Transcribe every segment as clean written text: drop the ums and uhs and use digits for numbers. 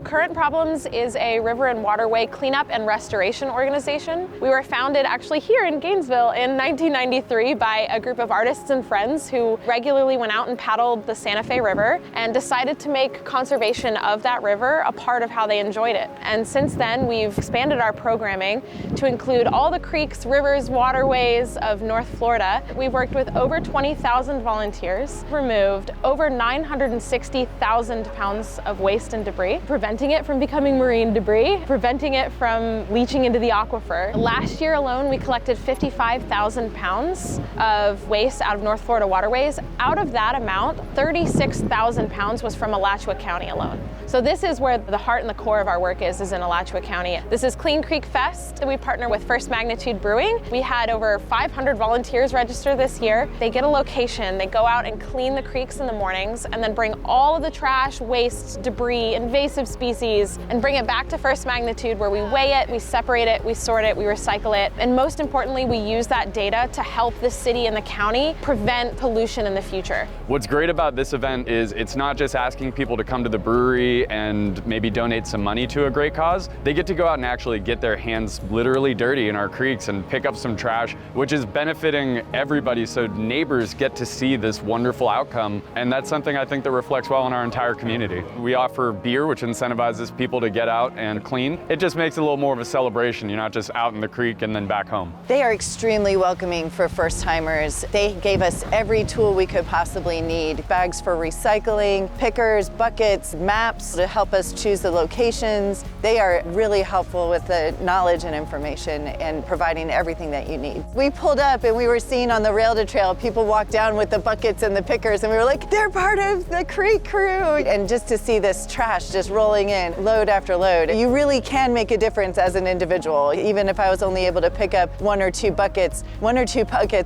Current Problems is a river and waterway cleanup and restoration organization. We were founded actually here in Gainesville in 1993 by a group of artists and friends who regularly went out and paddled the Santa Fe River and decided to make conservation of that river a part of how they enjoyed it. And since then, we've expanded our programming to include all the creeks, rivers, waterways of North Florida. We've worked with over 20,000 volunteers, removed over 960,000 pounds of waste and debris, preventing it from becoming marine debris, preventing it from leaching into the aquifer. Last year alone, we collected 55,000 pounds of waste out of North Florida waterways. Out of that amount, 36,000 pounds was from Alachua County alone. So this is where the heart and the core of our work is in Alachua County. This is Clean Creek Fest. We partner with First Magnitude Brewing. We had over 500 volunteers register this year. They get a location, they go out and clean the creeks in the mornings, and then bring all of the trash, waste, debris, invasive species, and bring it back to First Magnitude, where we weigh it, we separate it, we sort it, we recycle it, and most importantly, we use that data to help the city and the county prevent pollution in the future. What's great about this event is it's not just asking people to come to the brewery and maybe donate some money to a great cause. They get to go out and actually get their hands literally dirty in our creeks and pick up some trash, which is benefiting everybody, so neighbors get to see this wonderful outcome, and that's something I think that reflects well in our entire community. We offer beer, which incentivizes people to get out and clean. It just makes it a little more of a celebration. You're not just out in the creek and then back home. They are extremely welcoming for first-timers. They gave us every tool we could possibly need. Bags for recycling, pickers, buckets, maps to help us choose the locations. They are really helpful with the knowledge and information and providing everything that you need. We pulled up and we were seeing on the rail to trail people walk down with the buckets and the pickers, and we were like, they're part of the creek crew. And just to see this trash just rolling in, load after load, you really can make a difference as an individual. Even if I was only able to pick up one or two buckets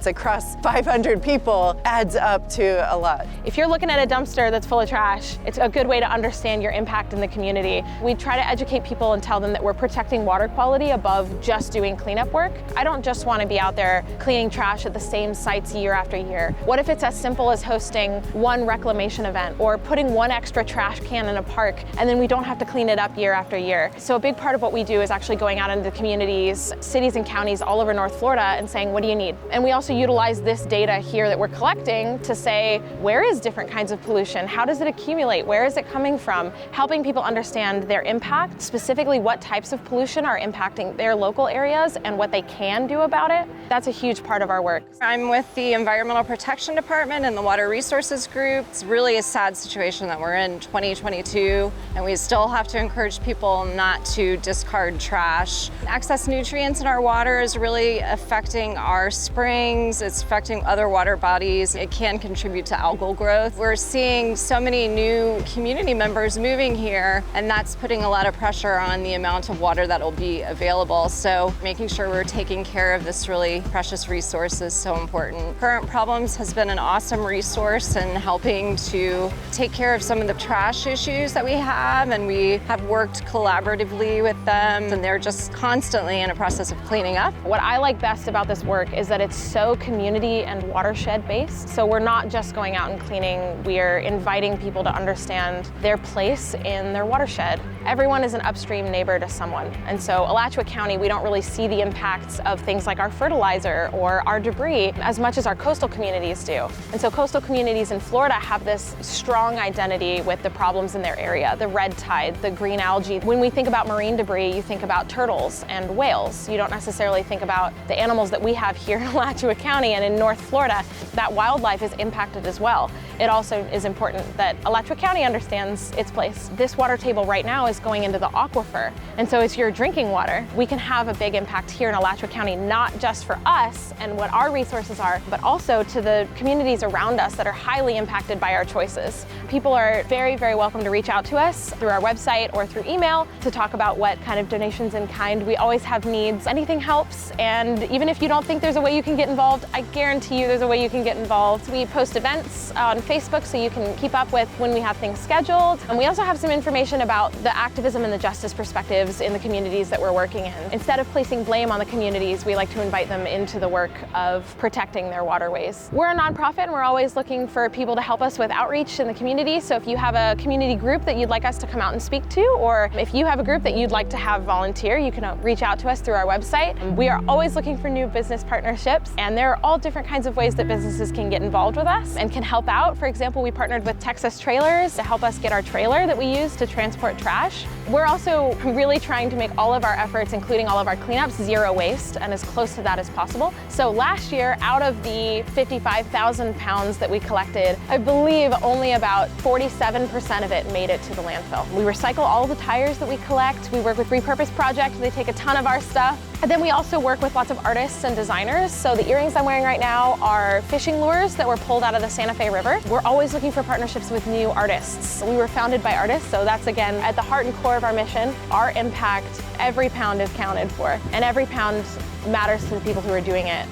across 500 people adds up to a lot. If you're looking at a dumpster that's full of trash, it's a good way to understand your impact in the community. We try to educate people and tell them that we're protecting water quality above just doing cleanup work. I don't just want to be out there cleaning trash at the same sites year after year. What if it's as simple as hosting one reclamation event or putting one extra trash can in a park, and then we don't have to clean it up year after year? So a big part of what we do is actually going out into communities, cities and counties all over North Florida and saying, what do you need? And we also utilize this data here that we're collecting to say, where is different kinds of pollution? How does it accumulate? Where is it coming from? Helping people understand their impact, specifically what types of pollution are impacting their local areas and what they can do about it. That's a huge part of our work. I'm with the Environmental Protection Department and the Water Resources Group. It's really a sad situation that we're in 2022, and we still have to encourage people not to discard trash. Excess nutrients in our water is really affecting our springs, it's affecting other water bodies. It can contribute to algal growth. We're seeing so many new community members moving here, and that's putting a lot of pressure on the amount of water that will be available. So making sure we're taking care of this really precious resource is so important. Current Problems has been an awesome resource in helping to take care of some of the trash issues that we have, and we have worked collaboratively with them, and they're just constantly in a process of cleaning up. What I like best about this work is that it's so community and watershed based. So we're not just going out and cleaning, we're inviting people to understand their place in their watershed. Everyone is an upstream neighbor to someone. And so Alachua County, we don't really see the impacts of things like our fertilizer or our debris as much as our coastal communities do. And so coastal communities in Florida have this strong identity with the problems in their area, the red tide, the green algae. When we think about marine debris, you think about turtles and whales. You don't necessarily think about the animals that we have here in Alachua County and in North Florida. That wildlife is impacted as well. It also is important that Alachua County understands its place. This water table right now is going into the aquifer, and so it's your drinking water. We can have a big impact here in Alachua County, not just for us and what our resources are, but also to the communities around us that are highly impacted by our choices. People are very, very welcome to reach out to us through our website or through email to talk about what kind of donations in kind. We always have needs. Anything helps, and even if you don't think there's a way you can get involved, I guarantee you there's a way you can get involved. We post events on Facebook so you can keep up with when we have things scheduled, and we also have some information about the activism and the justice perspectives in the communities that we're working in. Instead of placing blame on the communities, we like to invite them into the work of protecting their waterways. We're a nonprofit, and we're always looking for people to help us with outreach in the community. community. So if you have a community group that you'd like us to come out and speak to, or if you have a group that you'd like to have volunteer, you can reach out to us through our website. We are always looking for new business partnerships, and there are all different kinds of ways that businesses can get involved with us and can help out. For example, we partnered with Texas Trailers to help us get our trailer that we use to transport trash. We're also really trying to make all of our efforts, including all of our cleanups, zero waste and as close to that as possible. So last year, out of the 55,000 pounds that we collected, I believe only about 47% of it made it to the landfill. We recycle all the tires that we collect. We work with Repurpose Project. They take a ton of our stuff. And then we also work with lots of artists and designers. So the earrings I'm wearing right now are fishing lures that were pulled out of the Santa Fe River. We're always looking for partnerships with new artists. We were founded by artists, so that's again at the heart and core of our mission. Our impact, every pound is counted for, and every pound matters to the people who are doing it.